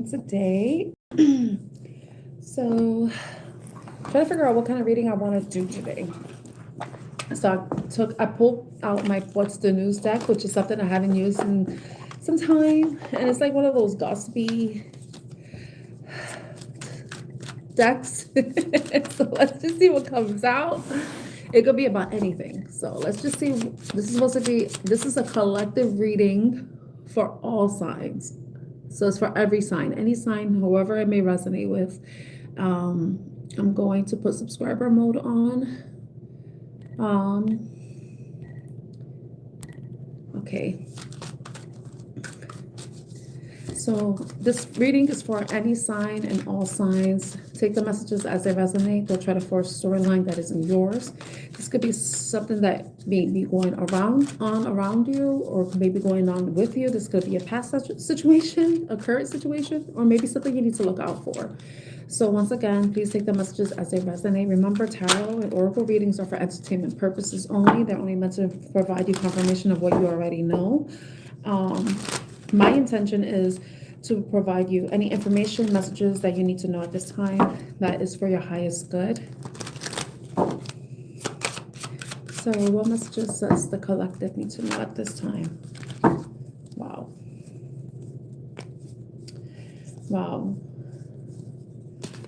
Today. So, trying to figure out what kind of reading I want to do today. So I pulled out my What's the News deck, which is something I haven't used in some time, and it's like one of those gossipy decks. So let's just see what comes out. It could be about anything. So let's just see. This is a collective reading for all signs. So it's for every sign, any sign, however it may resonate with. I'm going to put subscriber mode on. Okay. So this reading is for any sign and all signs. Take the messages as they resonate. Don't try to force a storyline that isn't yours. This could be something that may be going around you, or maybe going on with you. This could be a past situation, a current situation, or maybe something you need to look out for. So once again, please take the messages as they resonate. Remember, tarot and oracle readings are for entertainment purposes only. They're only meant to provide you confirmation of what you already know. My intention is to provide you any information, messages that you need to know at this time that is for your highest good. So what messages does the collective need to know at this time? Wow. Wow.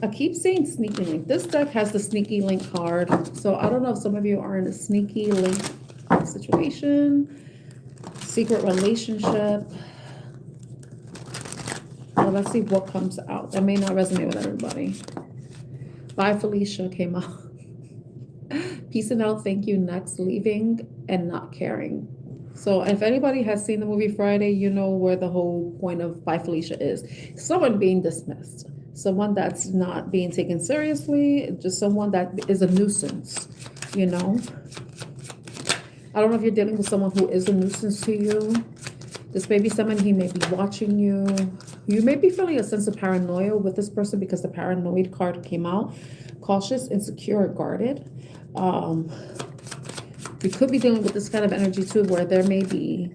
I keep saying sneaky link. This deck has the sneaky link card. So I don't know if some of you are in a sneaky link situation, secret relationship. Well, let's see what comes out. That may not resonate with everybody. Bye, Felicia came out. Peace and out, thank you, next, leaving and not caring. So if anybody has seen the movie Friday, you know where the whole point of Bye, Felicia is. Someone being dismissed. Someone that's not being taken seriously, just someone that is a nuisance, you know? I don't know if you're dealing with someone who is a nuisance to you. This may be someone, he may be watching you. You may be feeling a sense of paranoia with this person because the paranoid card came out. Cautious, insecure, guarded. You could be dealing with this kind of energy too, where there may be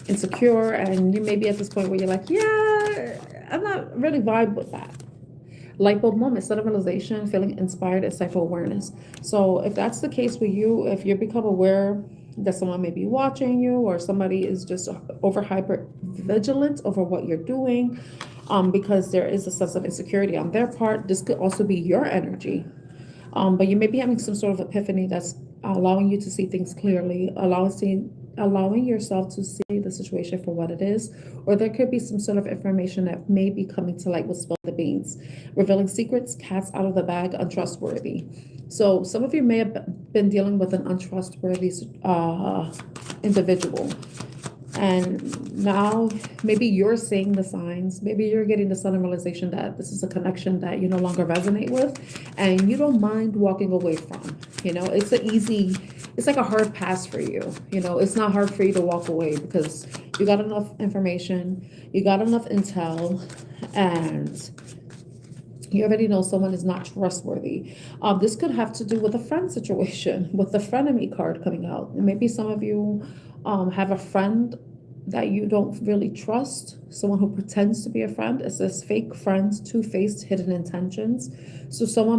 insecure, and you may be at this point where you're like, yeah, I'm not really vibe with that. Light bulb moment, sudden realization, feeling inspired, and self-awareness. So if that's the case with you, if you become aware that someone may be watching you, or somebody is just over hyper vigilant over what you're doing, because there is a sense of insecurity on their part, this could also be your energy. But you may be having some sort of epiphany that's allowing you to see things clearly, allowing yourself to see the situation for what it is, or there could be some sort of information that may be coming to light with spill the beans, revealing secrets, cats out of the bag, untrustworthy. So some of you may have been dealing with an untrustworthy individual, and now maybe you're seeing the signs, maybe you're getting the sudden realization that this is a connection that you no longer resonate with, and you don't mind walking away from. It's like a hard pass for you. It's not hard for you to walk away because you got enough information, you got enough intel, and you already know someone is not trustworthy. This could have to do with a friend situation, with the frenemy card coming out. Maybe some of you have a friend that you don't really trust, someone who pretends to be a friend. It says fake friends, two-faced, hidden intentions. So some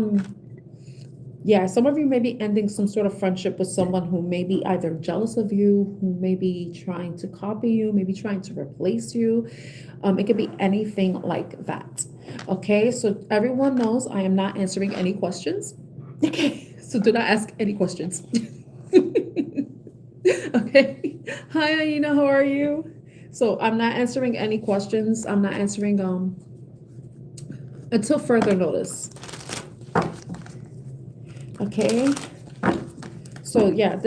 of you may be ending some sort of friendship with someone who may be either jealous of you, who may be trying to copy you, maybe trying to replace you. It could be anything like that. Okay, so everyone knows I am not answering any questions. Okay, so do not ask any questions. Okay. Hi, Aina, how are you? So I'm not answering any questions. I'm not answering until further notice. Okay. So yeah,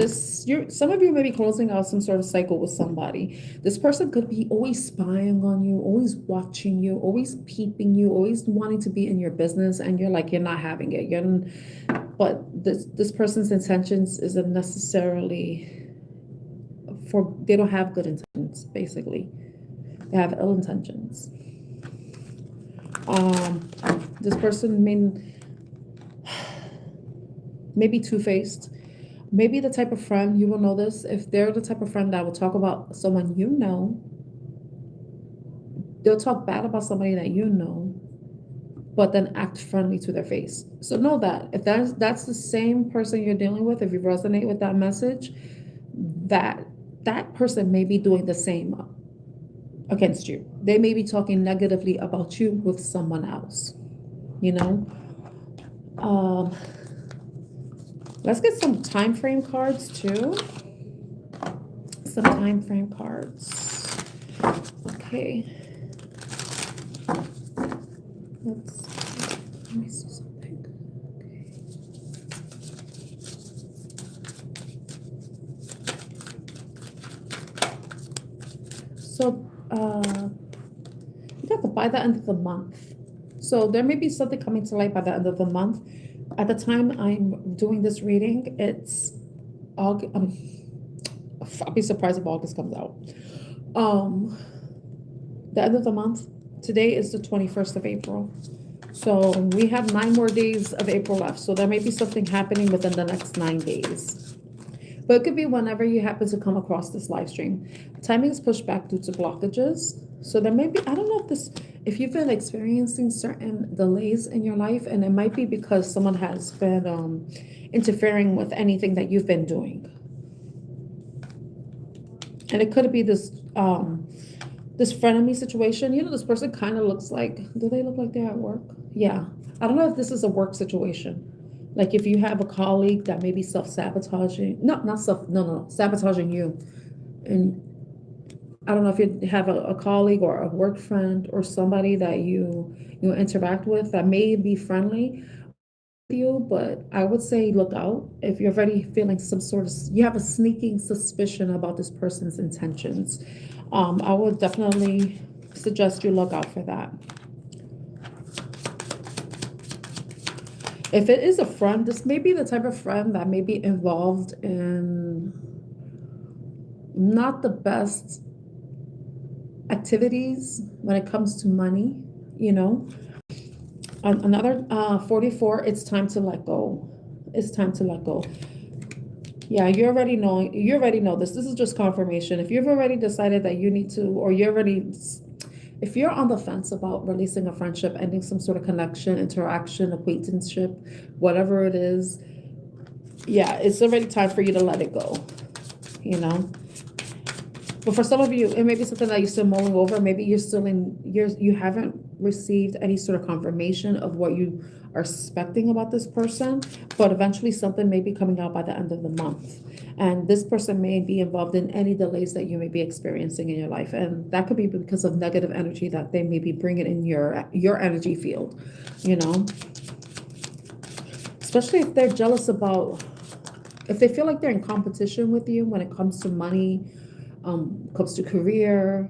some of you may be closing out some sort of cycle with somebody. This person could be always spying on you, always watching you, always peeping you, always wanting to be in your business, and you're not having it. But this person's intentions isn't necessarily they don't have good intentions, basically. They have ill intentions. This person may be two-faced. Maybe the type of friend, you will know this, if they're the type of friend that will talk about someone They'll talk bad about somebody that you know, but then act friendly to their face. So know that if that's the same person you're dealing with, if you resonate with that message, that that person may be doing the same against you. They may be talking negatively about you with someone else, you know. Um, let's get some time frame cards too. Some time frame cards. Okay. Let me see something. Okay. So, you got to by the end of the month. So there may be something coming to light by the end of the month. At the time I'm doing this reading, it's August. I'll be surprised if August comes out. The end of the month. Today is the 21st of April. So we have 9 more days of April left. So there may be something happening within the next 9 days. But it could be whenever you happen to come across this live stream. Timing is pushed back due to blockages. So there may be, I don't know if you've been experiencing certain delays in your life, and it might be because someone has been interfering with anything that you've been doing. And it could be this frenemy situation. You know, this person kind of looks like, do they look like they're at work? Yeah. I don't know if this is a work situation. Like if you have a colleague that may be self-sabotaging, sabotaging you. And I don't know if you have a colleague or a work friend or somebody that you interact with that may be friendly with you, but I would say look out. If you're already feeling you have a sneaking suspicion about this person's intentions, I would definitely suggest you look out for that. If it is a friend, this may be the type of friend that may be involved in not the best activities when it comes to money, you know. Another 44, it's time to let go. It's time to let go. Yeah, you already know this. This is just confirmation. If you've already decided that you need to, or if you're on the fence about releasing a friendship, ending some sort of connection, interaction, acquaintanceship, whatever it is, yeah, it's already time for you to let it go, you know. But for some of you, it may be something that you're still mulling over. Maybe you haven't received any sort of confirmation of what you are expecting about this person, but eventually something may be coming out by the end of the month. And this person may be involved in any delays that you may be experiencing in your life. And that could be because of negative energy that they may be bringing in your energy field, you know. Especially if they're jealous if they feel like they're in competition with you when it comes to money, comes to career,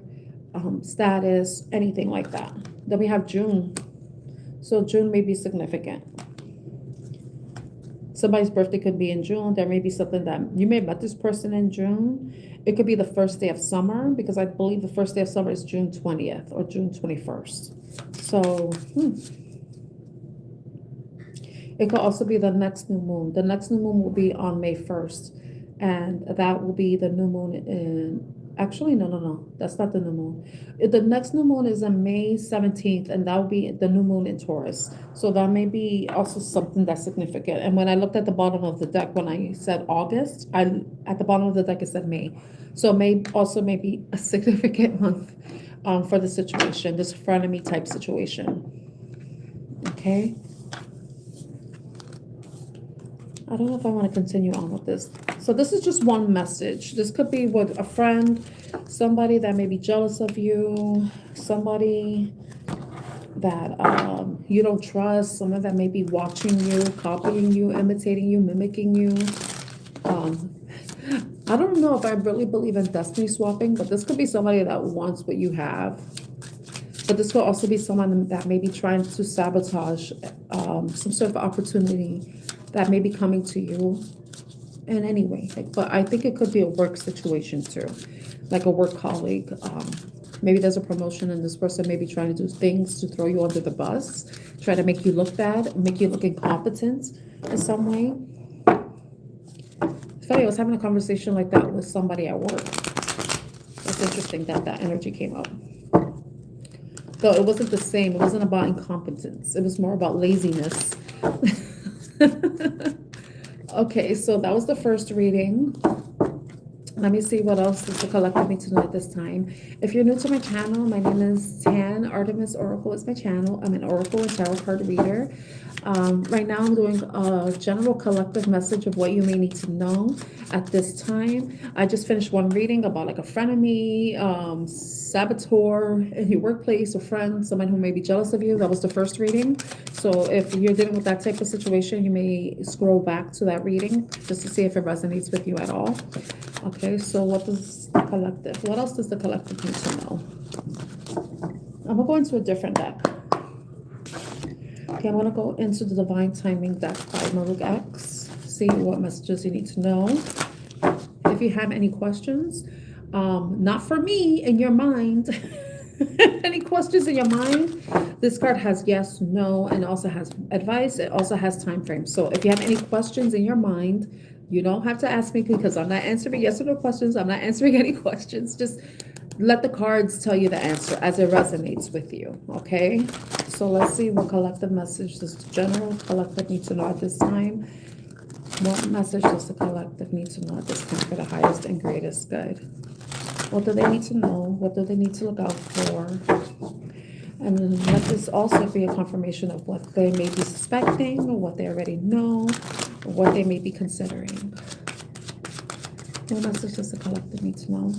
status, anything like that. Then we have June. So June may be significant. Somebody's birthday could be in June. There may be something that you may have met this person in June. It could be the first day of summer, because I believe the first day of summer is June 20th or June 21st. So, It could also be the next new moon. The next new moon will be on May 1st. And that will be the new moon in, actually, no, that's not the new moon. The next new moon is on May 17th, and that will be the new moon in Taurus. So that may be also something that's significant. And when I looked at the bottom of the deck, when I said August, at the bottom of the deck, it said May. So May also may be a significant month for the situation, this frenemy type situation. Okay. I don't know if I want to continue on with this. So this is just one message. This could be with a friend, somebody that may be jealous of you, somebody that you don't trust, someone that may be watching you, copying you, imitating you, mimicking you. I don't know if I really believe in destiny swapping, but this could be somebody that wants what you have. But this could also be someone that may be trying to sabotage some sort of opportunity that may be coming to you in any way. But I think it could be a work situation too, like a work colleague. Maybe there's a promotion and this person may be trying to do things to throw you under the bus, try to make you look bad, make you look incompetent in some way. It's funny, I was having a conversation like that with somebody at work. It's interesting that that energy came up. Though it wasn't the same. It wasn't about incompetence. It was more about laziness. Okay, so that was the first reading. Let me see what else does the collective need to know at this time. If you're new to my channel, my name is Tan. Artemis Oracle is my channel. I'm an Oracle and Tarot card reader. Right now I'm doing a general collective message of what you may need to know at this time. I just finished one reading about like a frenemy, saboteur in your workplace, a friend, someone who may be jealous of you. That was the first reading. So if you're dealing with that type of situation, you may scroll back to that reading just to see if it resonates with you at all. Okay, so what does the collective, what else does the collective need to know? I'm gonna go into a different deck. Okay, I'm gonna go into the Divine Timing deck by Maruk X, see what messages you need to know. If you have any questions, not for me, in your mind, any questions in your mind, this card has yes, no, and also has advice. It also has time frames. So if you have any questions in your mind, you don't have to ask me because I'm not answering yes or no questions. I'm not answering any questions. Just let the cards tell you the answer as it resonates with you, okay? So let's see what collective message does the general collective need to know at this time. What message does the collective need to know at this time for the highest and greatest good? What do they need to know? What do they need to look out for? And then let this also be a confirmation of what they may be suspecting or what they already know or what they may be considering. What message does the collective need to know?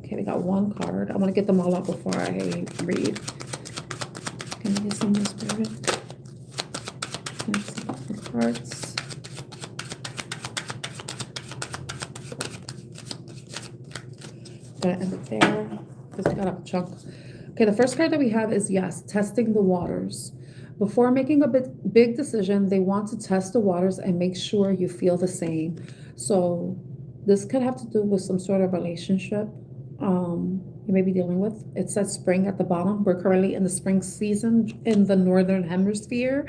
Okay, we got one card. I want to get them all out before I read. Can you get some more spirit? Can you see the cards? Gonna end it there because we got a chunk. Okay, the first card that we have is yes, testing the waters. Before making a big decision, they want to test the waters and make sure you feel the same. So this could have to do with some sort of relationship you may be dealing with. It says spring at the bottom. We're currently in the spring season in the northern hemisphere.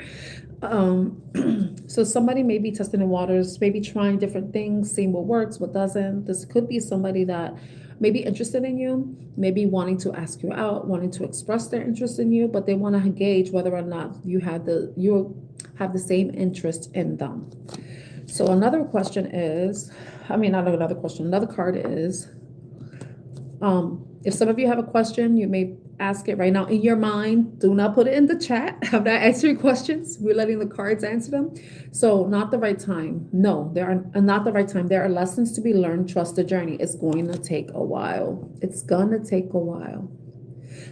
So somebody may be testing the waters, maybe trying different things, seeing what works, what doesn't. This could be somebody that may be interested in you, maybe wanting to ask you out, wanting to express their interest in you, but they want to gauge whether or not you have the same interest in them. So another question is, another card is, if some of you have a question, you may ask it right now in your mind. Do not put it in the chat. I'm not answering questions. We're letting the cards answer them. So not the right time. No, they are not the right time. There are lessons to be learned. Trust the journey. It's going to take a while. It's going to take a while.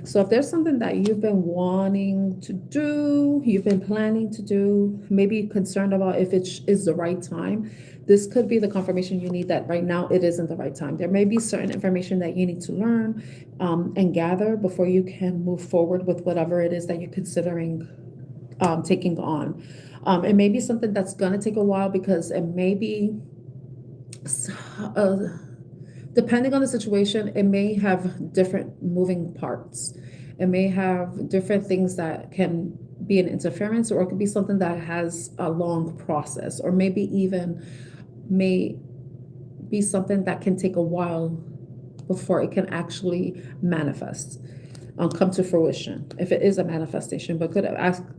So if there's something that you've been wanting to do, you've been planning to do, maybe concerned about if it is the right time, this could be the confirmation you need that right now it isn't the right time. There may be certain information that you need to learn and gather before you can move forward with whatever it is that you're considering taking on. It may be something that's going to take a while because it may be... depending on the situation, it may have different moving parts. It may have different things that can be an interference, or it could be something that has a long process, or maybe even may be something that can take a while before it can actually manifest, come to fruition, if it is a manifestation. But could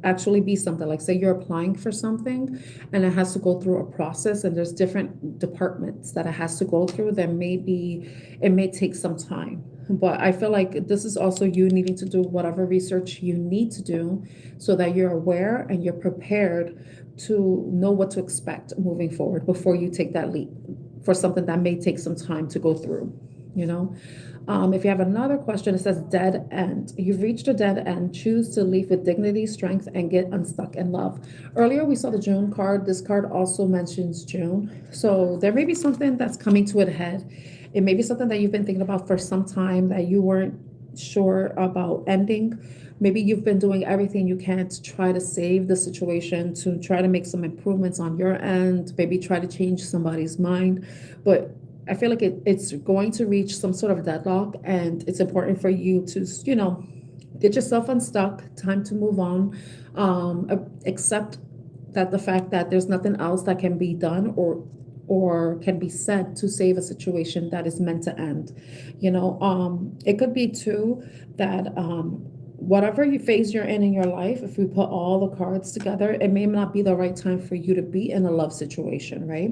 actually be something like, say you're applying for something and it has to go through a process and there's different departments that it has to go through. It may take some time, but I feel like this is also you needing to do whatever research you need to do so that you're aware and you're prepared to know what to expect moving forward before you take that leap for something that may take some time to go through, you know. If you have another question, it says dead end. You've reached a dead end. Choose to leave with dignity, strength, and get unstuck in love. Earlier, we saw the June card. This card also mentions June. So there may be something that's coming to a head. It may be something that you've been thinking about for some time that you weren't sure about ending. Maybe you've been doing everything you can to try to save the situation, to try to make some improvements on your end, maybe try to change somebody's mind. But I feel like it's going to reach some sort of deadlock, and it's important for you to, get yourself unstuck, time to move on, accept that the fact that there's nothing else that can be done or can be said to save a situation that is meant to end. It could be too that whatever you phase you're in your life, if we put all the cards together, it may not be the right time for you to be in a love situation, right?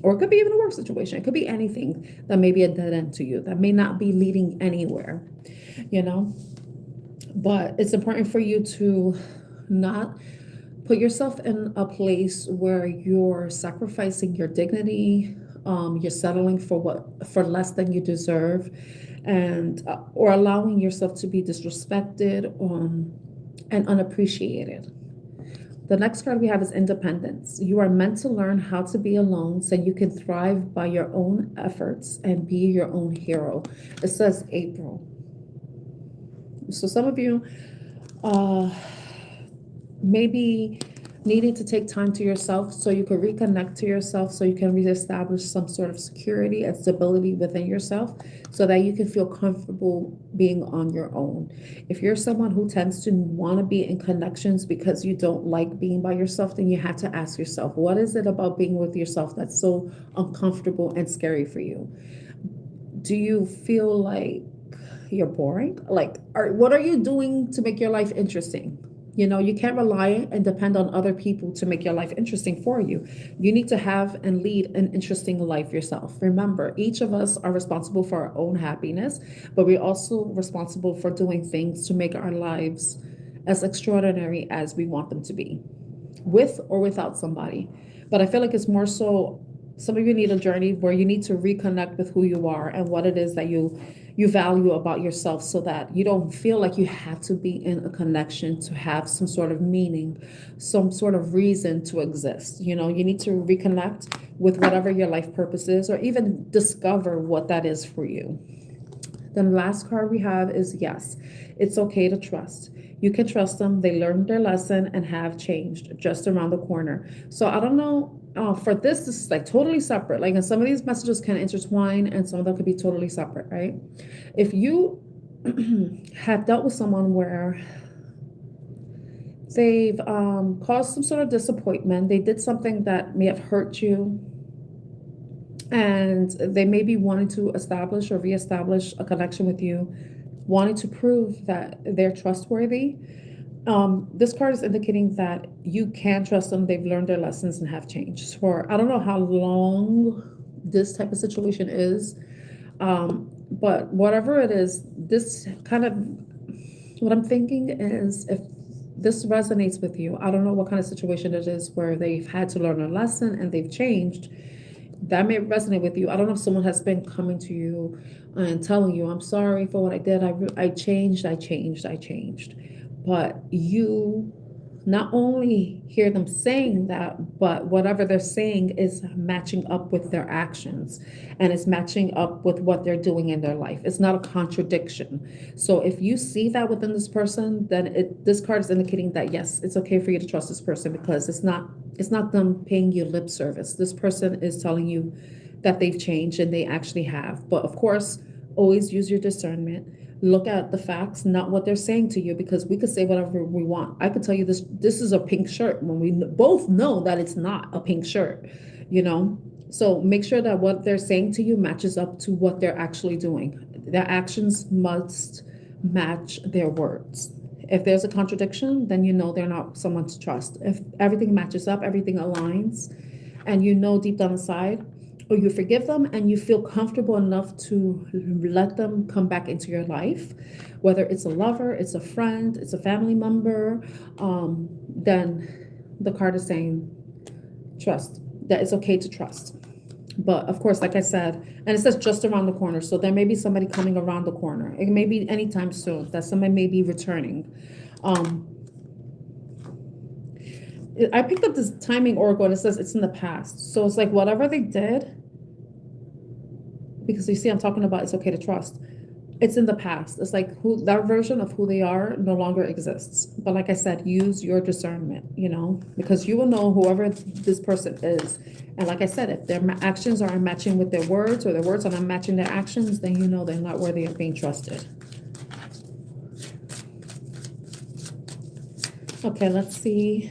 Or it could be even a work situation. It could be anything that may be a dead end to you, that may not be leading anywhere, you know? But it's important for you to not put yourself in a place where you're sacrificing your dignity, you're settling for less than you deserve, and or allowing yourself to be disrespected and unappreciated. The next card we have is independence. You are meant to learn how to be alone so you can thrive by your own efforts and be your own hero. It says April. So some of you maybe needing to take time to yourself so you can reconnect to yourself, so you can reestablish some sort of security and stability within yourself so that you can feel comfortable being on your own. If you're someone who tends to want to be in connections because you don't like being by yourself, then you have to ask yourself, what is it about being with yourself that's so uncomfortable and scary for you? Do you feel like you're boring? Like, what are you doing to make your life interesting? You know, you can't rely and depend on other people to make your life interesting for you. You need to have and lead an interesting life yourself. Remember, each of us are responsible for our own happiness, but we're also responsible for doing things to make our lives as extraordinary as we want them to be, with or without somebody. But I feel like it's more so some of you need a journey where you need to reconnect with who you are and what it is that you value about yourself, so that you don't feel like you have to be in a connection to have some sort of meaning, some sort of reason to exist. You know, you need to reconnect with whatever your life purpose is, or even discover what that is for you. The last card we have is yes, it's okay to trust. You can trust them. They learned their lesson and have changed just around the corner. So I don't know. For this is like totally separate. Like, and some of these messages can intertwine and some of them could be totally separate, right? If you have dealt with someone where they've caused some sort of disappointment, they did something that may have hurt you, and they may be wanting to establish or reestablish a connection with you, wanting to prove that they're trustworthy. This card is indicating that you can trust them. They've learned their lessons and have changed. For I don't know how long this type of situation is, but whatever it is, this kind of, what I'm thinking is, if this resonates with you, I don't know what kind of situation it is where they've had to learn a lesson and they've changed. That may resonate with you. I don't know if someone has been coming to you and telling you, I'm sorry for what I did. I changed. But you not only hear them saying that, but whatever they're saying is matching up with their actions and it's matching up with what they're doing in their life. It's not a contradiction. So if you see that within this person, then this card is indicating that yes, it's okay for you to trust this person, because it's not them paying you lip service. This person is telling you that they've changed, and they actually have. But of course, always use your discernment. Look at the facts, not what they're saying to you, because we could say whatever we want. I could tell you this is a pink shirt when we both know that it's not a pink shirt, you know? So make sure that what they're saying to you matches up to what they're actually doing. Their actions must match their words. If there's a contradiction, then you know they're not someone to trust. If everything matches up, everything aligns, and you know deep down inside, or you forgive them and you feel comfortable enough to let them come back into your life, whether it's a lover, it's a friend, it's a family member, then the card is saying trust, that it's okay to trust. But of course, like I said, and it says just around the corner, so there may be somebody coming around the corner. It may be anytime soon that somebody may be returning. I picked up this timing oracle and it says it's in the past. So it's like whatever they did, because you see I'm talking about it's okay to trust. It's in the past. It's like that version of who they are no longer exists. But like I said, use your discernment, you know, because you will know whoever this person is. And like I said, if their actions aren't matching with their words, or their words are not matching their actions, then you know they're not worthy of being trusted. Okay, let's see.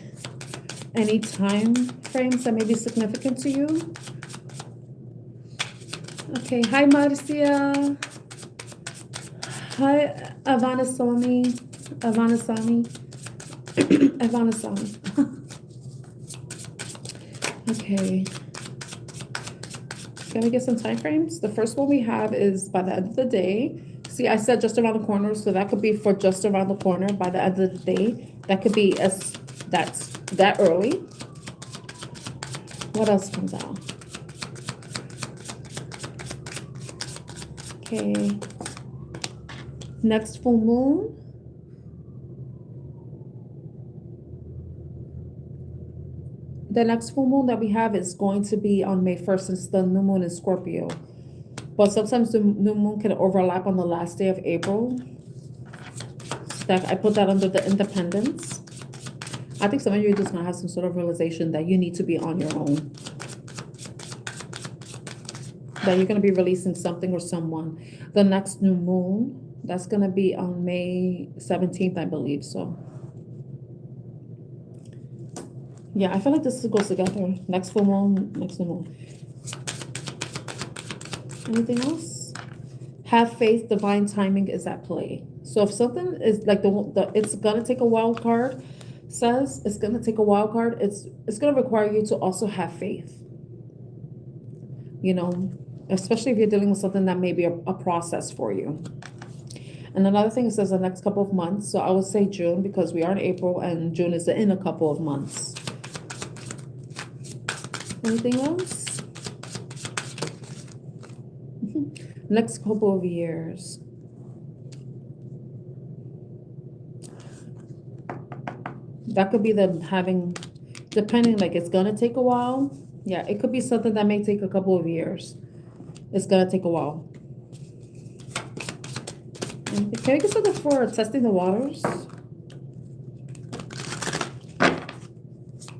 Any time frames that may be significant to you? Okay, hi Marcia. Hi Ivana Somi. Avanasani. Avanasani. Okay. Can we get some time frames? The first one we have is by the end of the day. See, I said just around the corner, so that could be for just around the corner by the end of the day. That could be that's that early. What else comes out? Okay. Next full moon. The next full moon that we have is going to be on May 1st, since the new moon is Scorpio. But sometimes the new moon can overlap on the last day of April. So that, I put that under the independence. I think some of you are just going to have some sort of realization that you need to be on your own. That you're going to be releasing something or someone. The next new moon, that's going to be on May 17th, I believe. So, yeah, I feel like this goes together. Next full moon, next new moon. Anything else? Have faith, divine timing is at play. So if something is like it's going to take a wild card, says it's going to take a wild card, it's going to require you to also have faith. You know, especially if you're dealing with something that may be a process for you. And another thing, it says the next couple of months. So I would say June, because we are in April and June is in a couple of months. Anything else? Next couple of years. That could be depending, like it's going to take a while. Yeah, it could be something that may take a couple of years. It's going to take a while. Can I get something for testing the waters?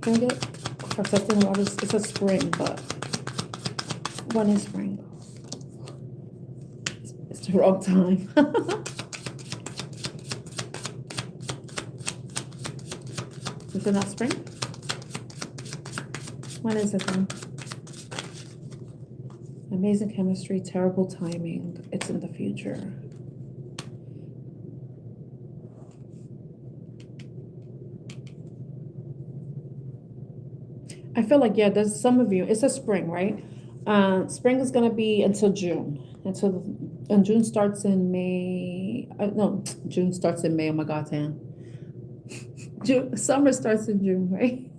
Can I get for testing the waters? It's a spring, but when is spring? It's the wrong time. Is it not spring? When is it then? Amazing chemistry, terrible timing. It's in the future. I feel like, yeah, there's some of you, it's a spring, right? Spring is going to be until June. And June starts in May. No, June starts in May. Oh my God, Tan. Summer starts in June, right?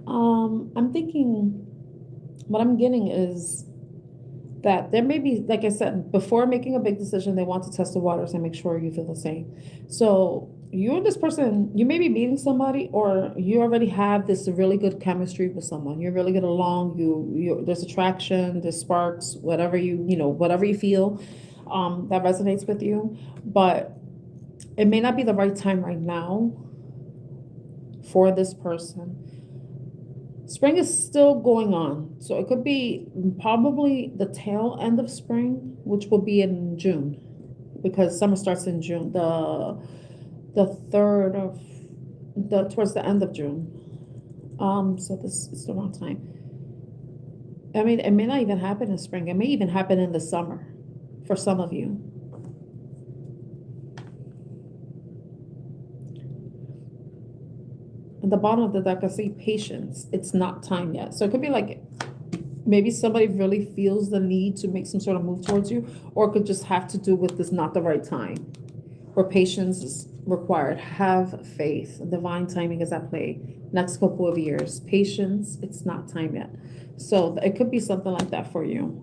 I'm thinking, what I'm getting is that there may be, like I said, before making a big decision, they want to test the waters and make sure you feel the same. So you and this person, you may be meeting somebody, or you already have this really good chemistry with someone. You really get along. There's attraction, there's sparks, whatever whatever you feel, that resonates with you. But it may not be the right time right now for this person. Spring is still going on, so it could be probably the tail end of spring, which will be in June, because summer starts in June. Towards the end of June. So this is the wrong time. I mean, it may not even happen in spring. It may even happen in the summer for some of you. At the bottom of the deck, I see patience. It's not time yet. So it could be like maybe somebody really feels the need to make some sort of move towards you, or it could just have to do with this not the right time, where patience is required. Have faith. Divine timing is at play. Next couple of years. Patience. It's not time yet. So it could be something like that for you.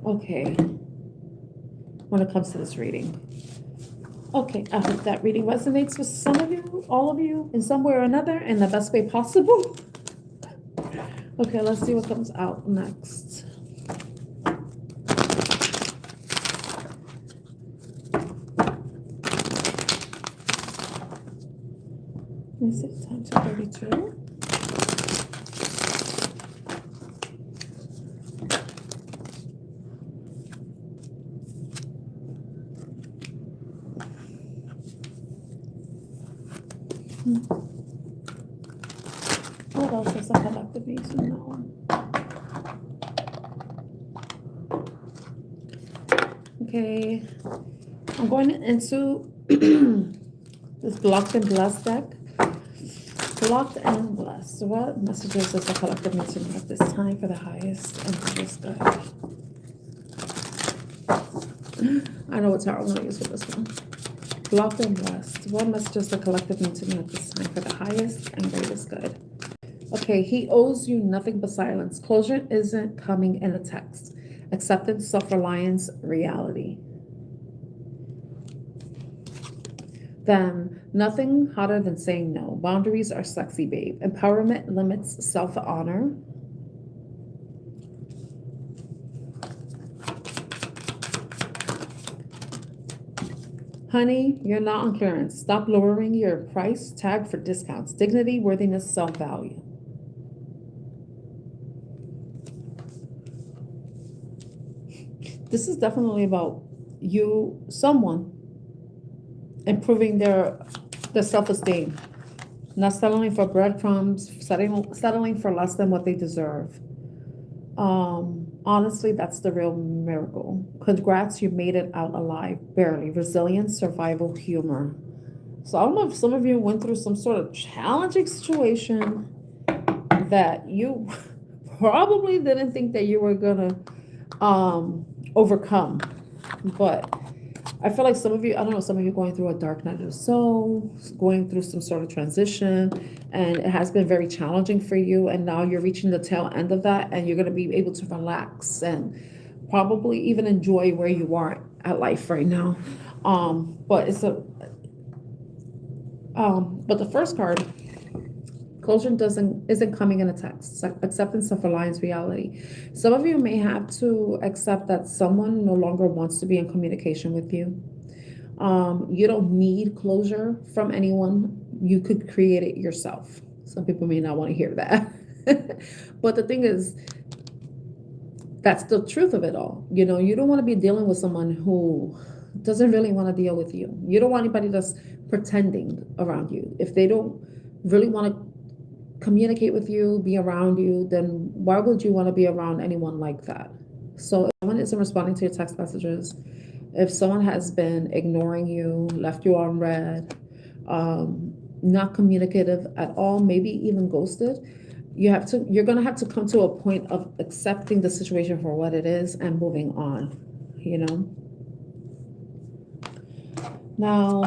Okay. When it comes to this reading. Okay, I hope that reading resonates with some of you, all of you, in some way or another, in the best way possible. Okay, let's see what comes out next. Is it time to 32? What else is a collective base in that one? Okay. I'm going into this blocked and blessed deck. Blocked and blessed. What messages does the collective need to know at this time for the highest and greatest good? I know what tarot I'm going to use for this one. Blocked and blessed. What messages the collective need to know at this time for the highest and greatest good? Okay, he owes you nothing but silence. Closure isn't coming in a text. Acceptance, self-reliance, reality. Then, nothing hotter than saying no. Boundaries are sexy, babe. Empowerment limits self-honor. Honey, you're not on clearance. Stop lowering your price tag for discounts. Dignity, worthiness, self-value. This is definitely about someone improving their self-esteem, not settling for breadcrumbs, settling for less than what they deserve. Honestly, that's the real miracle. Congrats, you made it out alive, barely. Resilience, survival, humor. So I don't know if some of you went through some sort of challenging situation that you probably didn't think that you were gonna overcome, but I feel like some of you, I don't know, some of you going through a dark night of the soul, going through some sort of transition, and it has been very challenging for you, and now you're reaching the tail end of that, and you're going to be able to relax and probably even enjoy where you are at life right now. But the first card, closure isn't coming in a text. Acceptance of reliance, reality. Some of you may have to accept that someone no longer wants to be in communication with you. You don't need closure from anyone. You could create it yourself. Some people may not want to hear that. But the thing is, that's the truth of it all. You know, you don't want to be dealing with someone who doesn't really want to deal with you. You don't want anybody that's pretending around you. If they don't really want to communicate with you, be around you, then why would you want to be around anyone like that? So if someone isn't responding to your text messages, if someone has been ignoring you, left you on red, not communicative at all, maybe even ghosted, you're gonna have to come to a point of accepting the situation for what it is and moving on, you know? Now,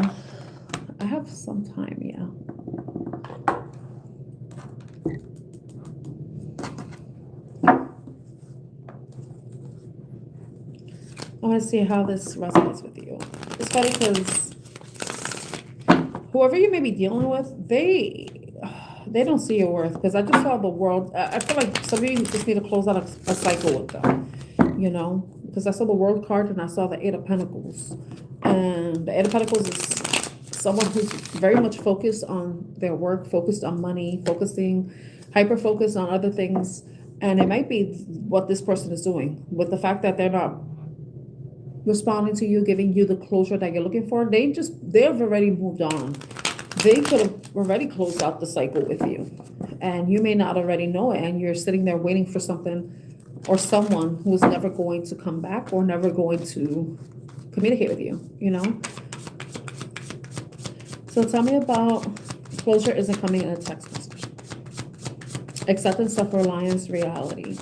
I have some time, yeah. I want to see how this resonates with you. It's funny because whoever you may be dealing with, they don't see your worth. Because I just saw the world. I feel like some of you just need to close out a cycle with them, you know? Because I saw the world card and I saw the Eight of Pentacles. And the Eight of Pentacles is someone who's very much focused on their work, focused on money, hyper-focused on other things. And it might be what this person is doing. With the fact that they're not responding to you, giving you the closure that you're looking for, they've already moved on. They could have already closed out the cycle with you, and you may not already know it, and you're sitting there waiting for something or someone who's never going to come back or never going to communicate with you, you know? So tell me about closure isn't coming in a text message. Acceptance, self-reliance, reality.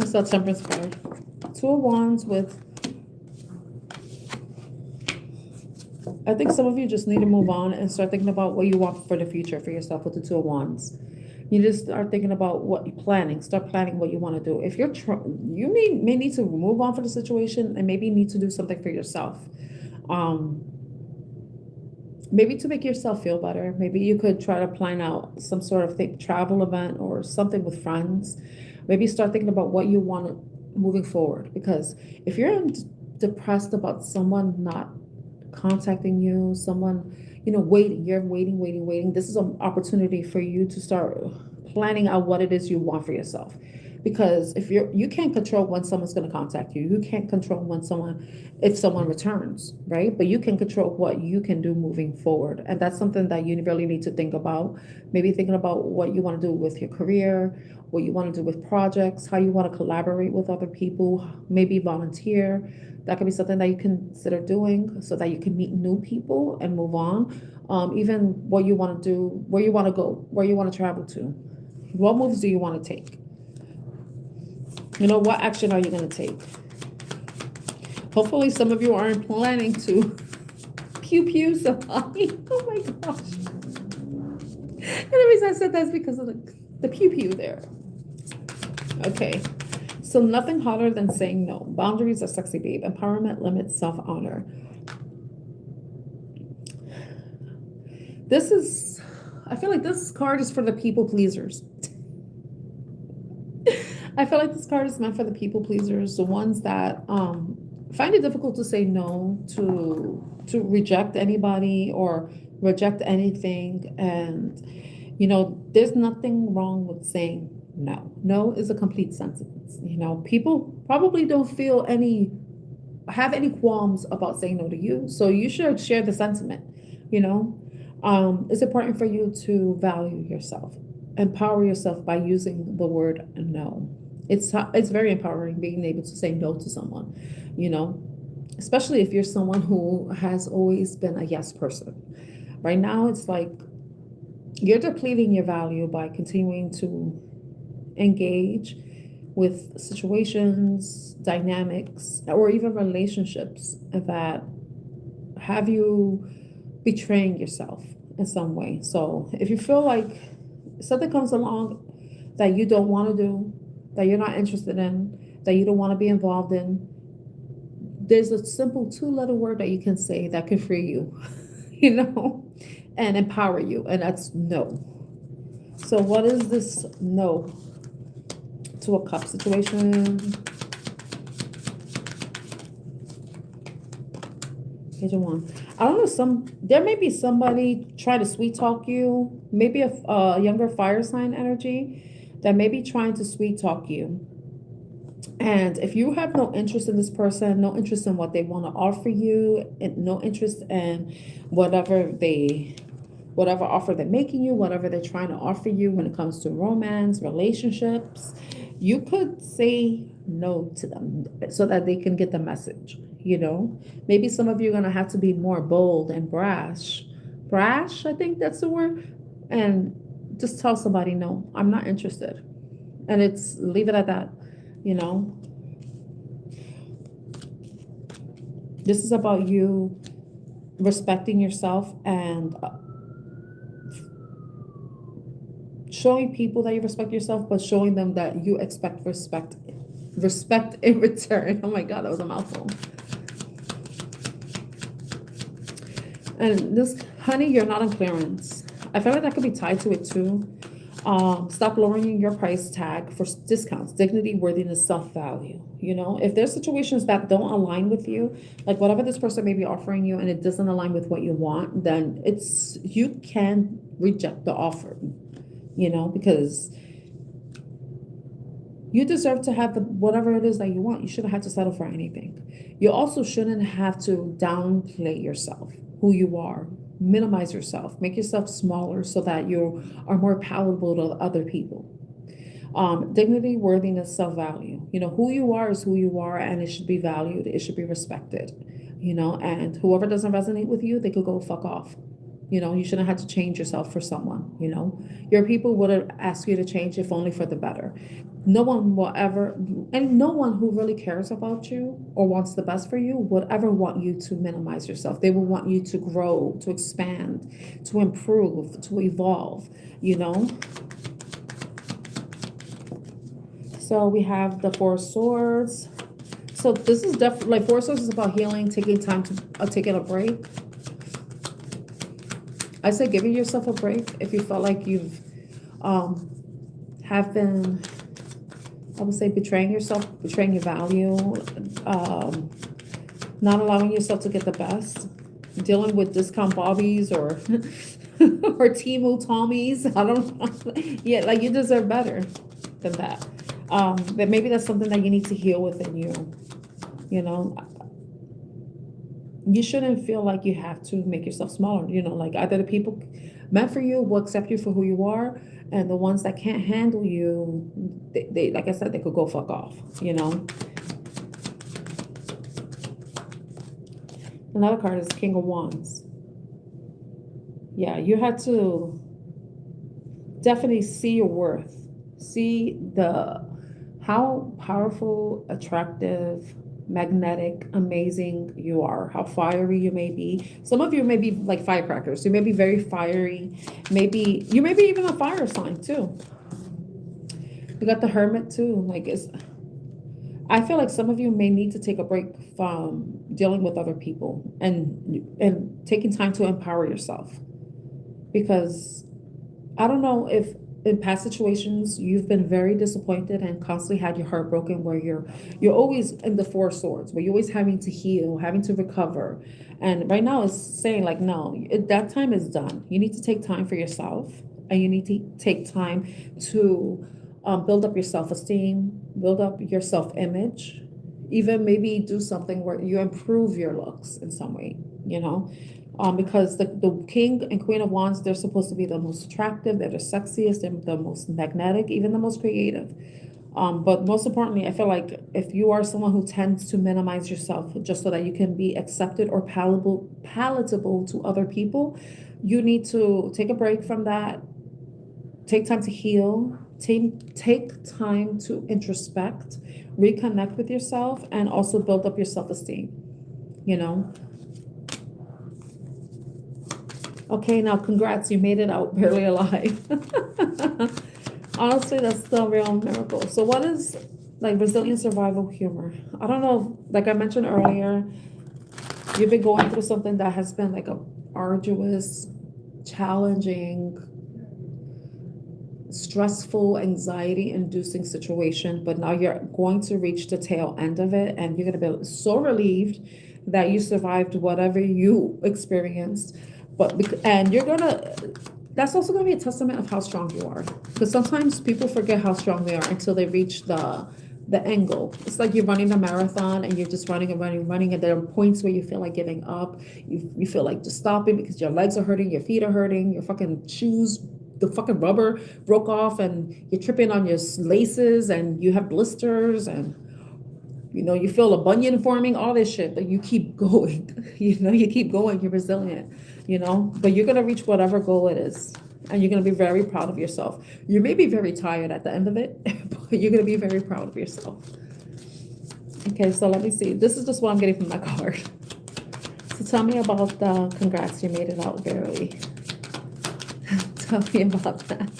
So Temperance card. Two of Wands with, I think some of you just need to move on and start thinking about what you want for the future for yourself with the Two of Wands. You just start thinking about start planning what you want to do. If you may need to move on from the situation and maybe need to do something for yourself. Maybe to make yourself feel better. Maybe you could try to plan out some sort of travel event or something with friends. Maybe start thinking about what you want moving forward. Because if you're depressed about someone not contacting you, someone, waiting. This is an opportunity for you to start planning out what it is you want for yourself. Because if you can't control when someone's going to contact you. You can't control if someone returns, right? But you can control what you can do moving forward. And that's something that you really need to think about. Maybe thinking about what you want to do with your career, what you want to do with projects, how you want to collaborate with other people, maybe volunteer. That could be something that you consider doing so that you can meet new people and move on. Even what you want to do, where you want to go, where you want to travel to. What moves do you want to take? What action are you going to take? Hopefully some of you aren't planning to pew somebody. Oh my gosh. And the reason I said that is because of the pew there. Okay. So nothing hotter than saying no. Boundaries are sexy, babe. Empowerment limits self-honor. I feel like this card is for the people pleasers. I feel like this card is meant for the people pleasers, the ones that find it difficult to say no, to reject anybody or reject anything. And, there's nothing wrong with saying no. No is a complete sentence. People probably don't have any qualms about saying no to you. So you should share the sentiment, It's important for you to value yourself, empower yourself by using the word no. It's very empowering being able to say no to someone, especially if you're someone who has always been a yes person. Right now, it's like you're depleting your value by continuing to engage with situations, dynamics, or even relationships that have you betraying yourself in some way. So if you feel like something comes along that you don't want to do, that you're not interested in, that you don't want to be involved in, there's a simple 2-letter word that you can say that can free you, and empower you, and that's no. So what is this no to a cup situation? Page of 1. I don't know, there may be somebody trying to sweet talk you, maybe a younger fire sign energy that may be trying to sweet talk you. And if you have no interest in this person, no interest in what they want to offer you, and no interest in whatever offer they're making you, whatever they're trying to offer you when it comes to romance, relationships, you could say no to them so that they can get the message. Maybe some of you are going to have to be more bold and brash, I think that's the word, and just tell somebody, no, I'm not interested. And leave it at that, This is about you respecting yourself and showing people that you respect yourself, but showing them that you expect respect in return. Oh my God, that was a mouthful. And this, honey, you're not on clearance. I feel like that could be tied to it too. Stop lowering your price tag for discounts, dignity, worthiness, self-value. If there's situations that don't align with you, like whatever this person may be offering you and it doesn't align with what you want, then you can reject the offer, because you deserve to have whatever it is that you want. You shouldn't have to settle for anything. You also shouldn't have to downplay yourself, who you are. Minimize yourself, make yourself smaller so that you are more palatable to other people. Dignity, worthiness, self-value. Who you are is who you are, and it should be valued. It should be respected. And whoever doesn't resonate with you, they could go fuck off. You shouldn't have to change yourself for someone. Your people would ask you to change if only for the better. No one will ever, and no one who really cares about you or wants the best for you would ever want you to minimize yourself. They will want you to grow, to expand, to improve, to evolve, So we have the 4 swords. So this is definitely, 4 swords is about healing, taking time to taking a break. I say giving yourself a break if you felt like you've have been, I would say, betraying yourself, betraying your value, not allowing yourself to get the best, dealing with discount bobbies or or Temu Tommies. I don't know. Yeah, like you deserve better than that. That maybe that's something that you need to heal within you. You know, you shouldn't feel like you have to make yourself smaller. You know, like either the people meant for you will accept you for who you are, and the ones that can't handle you, they like I said, they could go fuck off. You know. Another card is King of Wands. Yeah, you had to definitely see your worth. See how powerful, attractive, magnetic, amazing you are, how fiery you may be. Some of you may be like firecrackers. You may be very fiery. Maybe you may be even a fire sign too. You got the Hermit too. I feel like some of you may need to take a break from dealing with other people and taking time to empower yourself. Because I don't know if in past situations you've been very disappointed and constantly had your heart broken, where you're always in the Four Swords, where you're always having to heal, having to recover. And right now it's saying like, no, that time is done. You need to take time for yourself, and you need to take time to build up your self-esteem, build up your self-image, even maybe do something where you improve your looks in some way, you know. Because the King and Queen of Wands, they're supposed to be the most attractive, they're the sexiest, they're the most magnetic, even the most creative. But most importantly, I feel like if you are someone who tends to minimize yourself just so that you can be accepted or palatable to other people, you need to take a break from that, take time to heal, take time to introspect, reconnect with yourself, and also build up your self-esteem, you know. Okay, now congrats, you made it out barely alive. Honestly, that's the real miracle. So what is like resilient survival humor? I don't know, like I mentioned earlier, you've been going through something that has been like a arduous, challenging, stressful, anxiety-inducing situation, but now you're going to reach the tail end of it, and you're going to be so relieved that you survived whatever you experienced. And that's also gonna be a testament of how strong you are. Because sometimes people forget how strong they are until they reach the end goal. It's like you're running a marathon and you're just running and running and running, and there are points where you feel like giving up. You feel like just stopping because your legs are hurting, your feet are hurting, your fucking shoes, the fucking rubber broke off, and you're tripping on your laces, and you have blisters, and you feel a bunion forming, all this shit, but you keep going. You keep going, you're resilient, but you're going to reach whatever goal it is, and you're going to be very proud of yourself. You may be very tired at the end of it, but you're going to be very proud of yourself. Okay, so let me see. This is just what I'm getting from my card. So tell me about the congrats, you made it out barely. Tell me about that.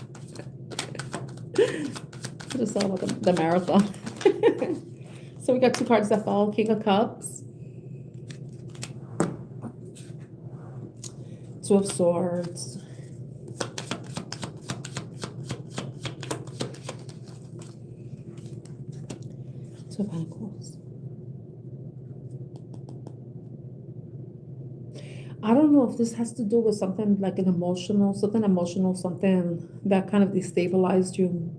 I just saw about the marathon. So we got two cards that fall, King of Cups, Two of Swords, Two of Pentacles. I don't know if this has to do with something like something emotional, something that kind of destabilized you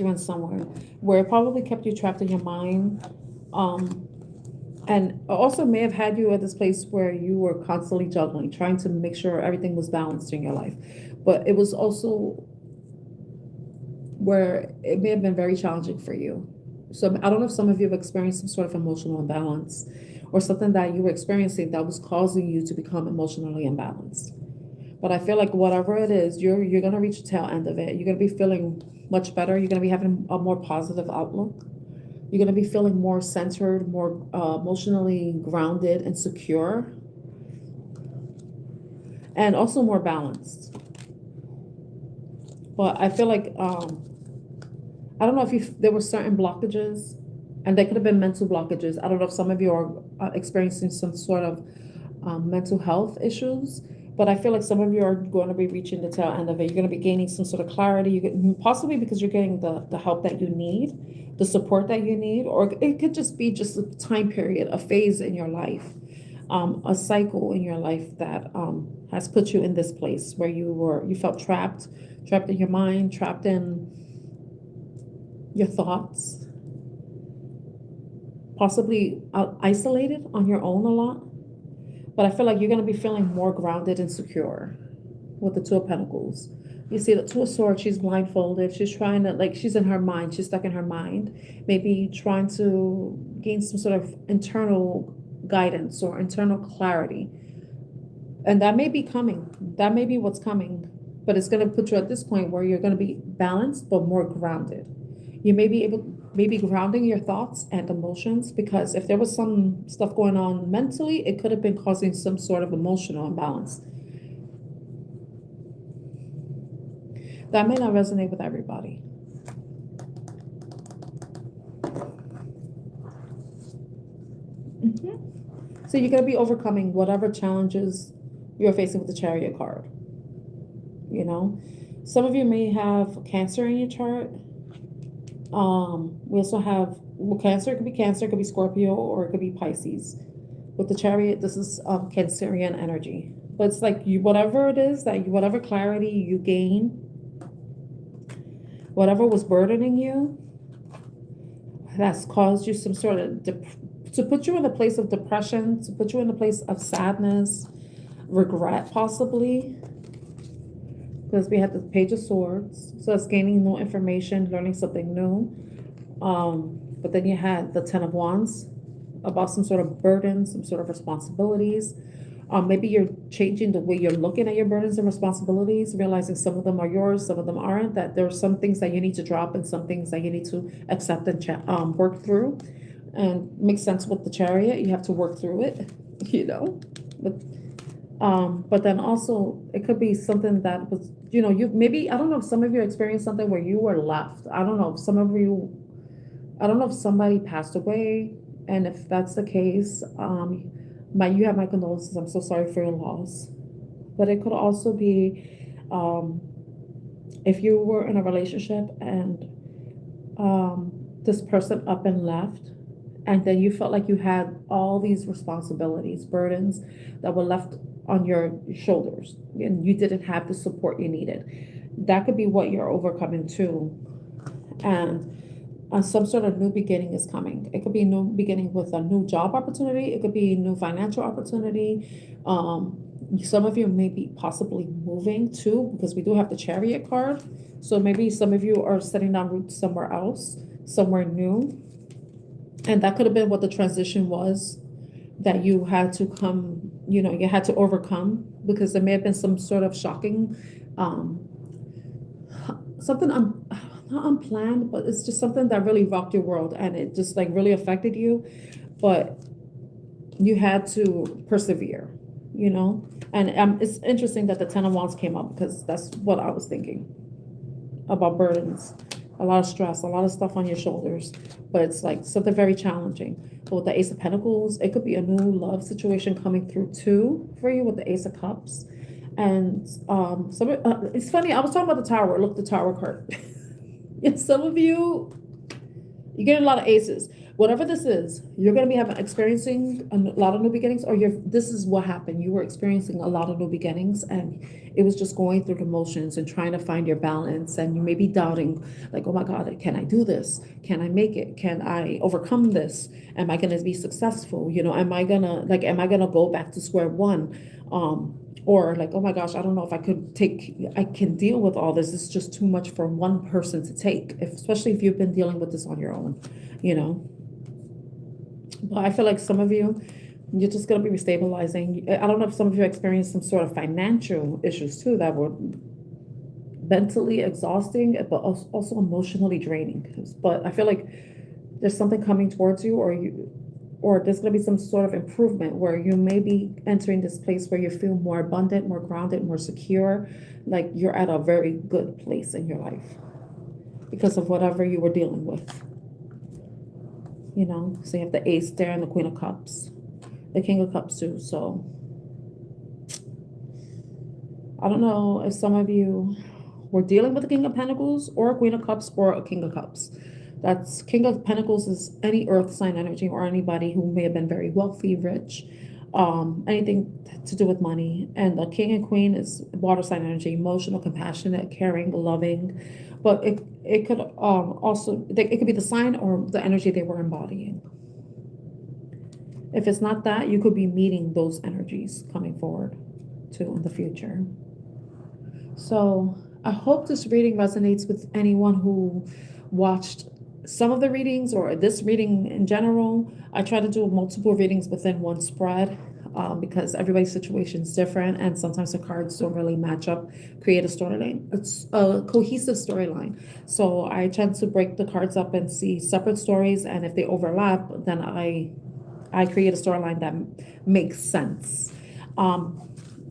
in somewhere, where it probably kept you trapped in your mind. And also may have had you at this place where you were constantly juggling, trying to make sure everything was balanced in your life. But it was also where it may have been very challenging for you. So I don't know if some of you have experienced some sort of emotional imbalance, or something that you were experiencing that was causing you to become emotionally imbalanced. But I feel like whatever it is, you're going to reach the tail end of it. You're going to be feeling much better. You're going to be having a more positive outlook. You're going to be feeling more centered, more emotionally grounded and secure, and also more balanced. But I feel like, I don't know if there were certain blockages, and they could have been mental blockages. I don't know if some of you are experiencing some sort of mental health issues, but I feel like some of you are going to be reaching the tail end of it. You're going to be gaining some sort of clarity, possibly because you're getting the help that you need, the support that you need, or it could just be just a time period, a phase in your life. a cycle in your life that has put you in this place where you felt trapped in your mind, trapped in your thoughts, possibly isolated on your own a lot. But I feel like you're going to be feeling more grounded and secure with the Two of Pentacles. You see the Two of Swords, she's blindfolded. She's trying to, like, she's in her mind. She's stuck in her mind. Maybe trying to gain some sort of internal guidance or internal clarity. And that may be coming. That may be what's coming. But it's going to put you at this point where you're going to be balanced, but more grounded. You may be maybe grounding your thoughts and emotions, because if there was some stuff going on mentally, it could have been causing some sort of emotional imbalance. That may not resonate with everybody. So you're going to be overcoming whatever challenges you're facing with the Chariot card. You know, some of you may have Cancer in your chart. We also have, well, Cancer, it could be Scorpio, or it could be Pisces. With the Chariot, this is Cancerian energy. But it's like whatever it is whatever clarity you gain, whatever was burdening you, that's caused you some sort of to put you in a place of depression, to put you in a place of sadness, regret, possibly. Because we had the Page of Swords, so it's gaining new information, learning something new. But then you had the Ten of Wands, about some sort of burden, some sort of responsibilities. Maybe you're changing the way you're looking at your burdens and responsibilities, realizing some of them are yours, some of them aren't, that there are some things that you need to drop and some things that you need to accept and work through. And makes sense with the Chariot, you have to work through it, you know. But then also it could be something that was, you know, you maybe, I don't know if some of you experienced something where you were left. I don't know if somebody passed away, and if that's the case, you have my condolences. I'm so sorry for your loss. But it could also be if you were in a relationship and this person up and left, and then you felt like you had all these responsibilities, burdens that were left on your shoulders, and you didn't have the support you needed. That could be what you're overcoming too. And some sort of new beginning is coming. It could be a new beginning with a new job opportunity. It could be a new financial opportunity. Some of you may be possibly moving too, because we do have the Chariot card. So maybe some of you are setting down roots somewhere else, somewhere new. And that could have been what the transition was that you had to you had to overcome, because there may have been some sort of shocking, something not unplanned, but it's just something that really rocked your world, and it just like really affected you, but you had to persevere, you know. And it's interesting that the Ten of Wands came up, because that's what I was thinking about: burdens, a lot of stress, a lot of stuff on your shoulders, but it's like something very challenging. But with the Ace of Pentacles, it could be a new love situation coming through too for you with the Ace of Cups. And it's funny, I was talking about the Tower. Look, the Tower card. And some of you get a lot of aces. Whatever this is, you're going to be experiencing a lot of new beginnings, or this is what happened. You were experiencing a lot of new beginnings, and it was just going through the motions and trying to find your balance. And you may be doubting, like, oh my God, can I do this? Can I make it? Can I overcome this? Am I going to be successful? You know, am I going to go back to square one? Or like, oh my gosh, I don't know if I can deal with all this. It's just too much for one person to take, especially if you've been dealing with this on your own, you know. But I feel like some of you, you're just going to be restabilizing. I don't know if some of you experienced some sort of financial issues too that were mentally exhausting, but also emotionally draining. But I feel like there's something coming towards you, or there's going to be some sort of improvement where you may be entering this place where you feel more abundant, more grounded, more secure, like you're at a very good place in your life because of whatever you were dealing with. You know, so you have the Ace there and the Queen of Cups, the King of Cups too. So I don't know if some of you were dealing with the King of Pentacles or a Queen of Cups or a King of Cups. That's King of Pentacles is any earth sign energy, or anybody who may have been very wealthy, rich, anything to do with money. And the king and queen is water sign energy, emotional, compassionate, caring, loving. But it could also, it could be the sign or the energy they were embodying. If it's not that, you could be meeting those energies coming forward too in the future. So I hope this reading resonates with anyone who watched some of the readings or this reading in general. I try to do multiple readings within one spread because everybody's situation is different and sometimes the cards don't really match up, create a storyline. It's a cohesive storyline. So I tend to break the cards up and see separate stories, and if they overlap, then I create a storyline that makes sense.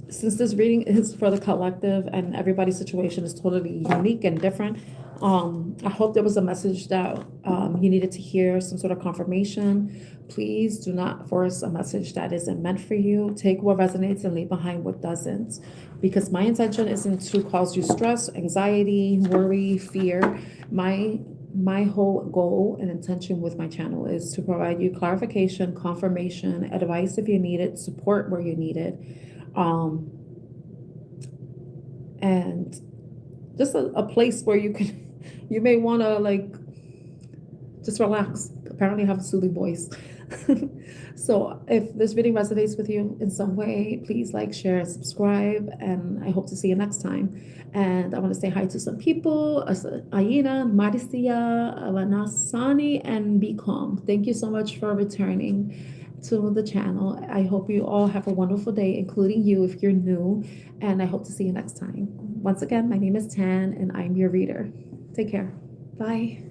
Since this reading is for the collective and everybody's situation is totally unique and different, I hope there was a message that you needed to hear, some sort of confirmation. Please do not force a message that isn't meant for you. Take what resonates and leave behind what doesn't. Because my intention isn't to cause you stress, anxiety, worry, fear. My whole goal and intention with my channel is to provide you clarification, confirmation, advice if you need it, support where you need it, and just a place where you may want to like just relax. Apparently I have a soothing voice. So if this reading resonates with you in some way, please like, share, and subscribe, and I hope to see you next time. And I want to say hi to some people: Aina, Marcia, Alanasani, and Be Calm. Thank you so much for returning to the channel. I hope you all have a wonderful day, including you if you're new, and I hope to see you next time. Once again, my name is Tan, and I'm your reader. Take care. Bye.